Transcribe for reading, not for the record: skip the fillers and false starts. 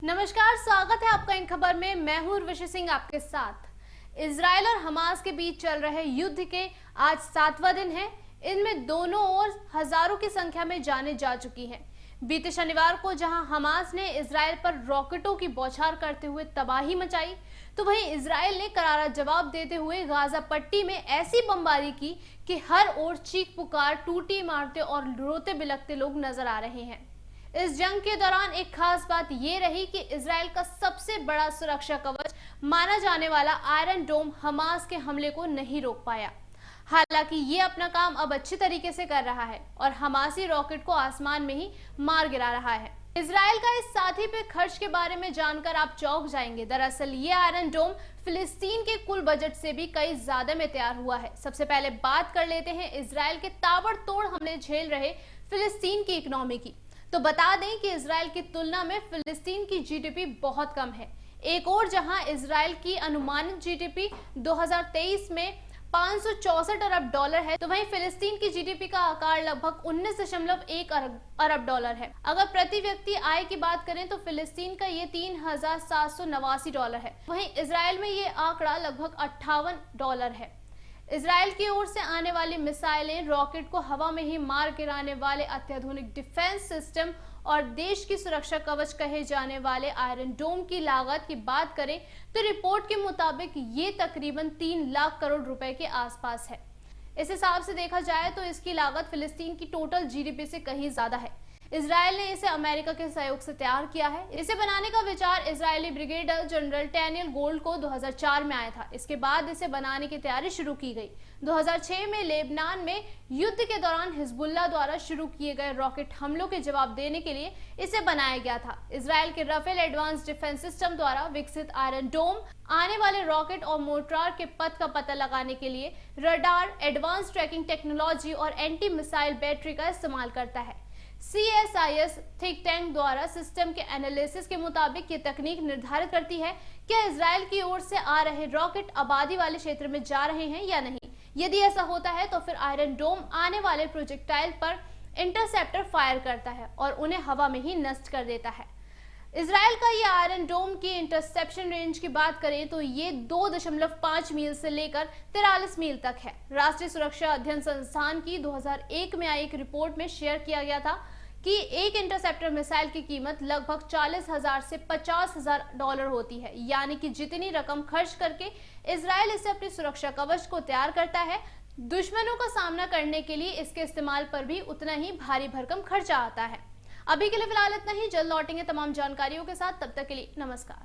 नमस्कार, स्वागत है आपका इन खबर में। मैं हूं उर्वशी सिंह आपके साथ। इजराइल और हमास के बीच चल रहे युद्ध के आज 7वां दिन है। इनमें दोनों ओर हजारों की संख्या में जानें जा चुकी हैं। बीते शनिवार को जहां हमास ने इजराइल पर रॉकेटों की बौछार करते हुए तबाही मचाई, तो वहीं इजराइल ने करारा जवाब देते हुए गाजा पट्टी में ऐसी बमबारी की कि हर ओर चीख पुकार, टूटी इमारतें और रोते बिलखते लोग नजर आ रहे हैं। इस जंग के दौरान एक खास बात ये रही कि इजराइल का सबसे बड़ा सुरक्षा कवच माना जाने वाला आयरन डोम हमास के हमले को नहीं रोक पाया। हालांकि ये अपना काम अब अच्छी तरीके से कर रहा है और हमासी रॉकेट को आसमान में ही मार गिरा रहा है। इजराइल का इस साथी पे खर्च के बारे में जानकर आप चौंक जाएंगे। दरअसल ये आयरन डोम फिलिस्तीन के कुल बजट से भी कई ज्यादा में तैयार हुआ है। सबसे पहले बात कर लेते हैं इजराइल के ताबड़तोड़ हमले झेल रहे फिलिस्तीन की इकोनॉमी की। तो बता दें कि इजराइल की तुलना में फिलिस्तीन की जीडीपी बहुत कम है। एक और जहां इजराइल की अनुमानित जीडीपी 2023 में 564 अरब डॉलर है, तो वहीं फिलिस्तीन की जीडीपी का आकार लगभग 19.1 अरब डॉलर है। अगर प्रति व्यक्ति आय की बात करें तो फिलिस्तीन का ये 3,789 डॉलर है, वहीं इजराइल में ये आंकड़ा लगभग 58 डॉलर है। इजराइल की ओर से आने वाली मिसाइलें, रॉकेट को हवा में ही मार गिराने वाले अत्याधुनिक डिफेंस सिस्टम और देश की सुरक्षा कवच कहे जाने वाले आयरन डोम की लागत की बात करें तो रिपोर्ट के मुताबिक ये तकरीबन 3 लाख करोड़ रुपए के आसपास है। इस हिसाब से देखा जाए तो इसकी लागत फिलिस्तीन की टोटल जीडीपी से कहीं ज्यादा है। इजराइल ने इसे अमेरिका के सहयोग से तैयार किया है। इसे बनाने का विचार Israeli brigadier general Daniel gold को 2004 में आया था। इसके बाद इसे बनाने की तैयारी शुरू की गई। 2006 में लेबनान में युद्ध के दौरान हिजबुल्लाह द्वारा शुरू किए गए रॉकेट हमलों के जवाब देने के लिए इसे बनाया गया था। इजराइल के राफेल एडवांस डिफेंस सिस्टम द्वारा विकसित आयरन डोम आने वाले रॉकेट और मोर्टार के पथ का पता लगाने के लिए रडार, एडवांस ट्रैकिंग टेक्नोलॉजी और एंटी मिसाइल बैटरी का इस्तेमाल करता है। CSIS थिंक टैंक द्वारा सिस्टम के एनालिसिस के मुताबिक ये तकनीक निर्धारित करती है कि इजराइल की ओर से आ रहे रॉकेट आबादी वाले क्षेत्र में जा रहे हैं या नहीं। यदि ऐसा होता है तो फिर आयरन डोम आने वाले प्रोजेक्टाइल पर इंटरसेप्टर फायर करता है और उन्हें हवा में ही नष्ट कर देता है। इजराइल का ये आयरन डोम की इंटरसेप्शन रेंज की बात करें तो ये 2.5 मील से लेकर 43 मील तक है। राष्ट्रीय सुरक्षा अध्ययन संस्थान की 2001 में आई एक रिपोर्ट में शेयर किया गया था कि एक इंटरसेप्टर मिसाइल की कीमत लगभग 40,000 से 50,000 डॉलर होती है। यानी कि जितनी रकम खर्च करके इजराइल इसे अपनी सुरक्षा कवच को तैयार करता है, दुश्मनों का सामना करने के लिए इसके इस्तेमाल पर भी उतना ही भारी भरकम खर्चा आता है। अभी के लिए फिलहाल इतना ही। जल्द लौटेंगे तमाम जानकारियों के साथ। तब तक के लिए नमस्कार।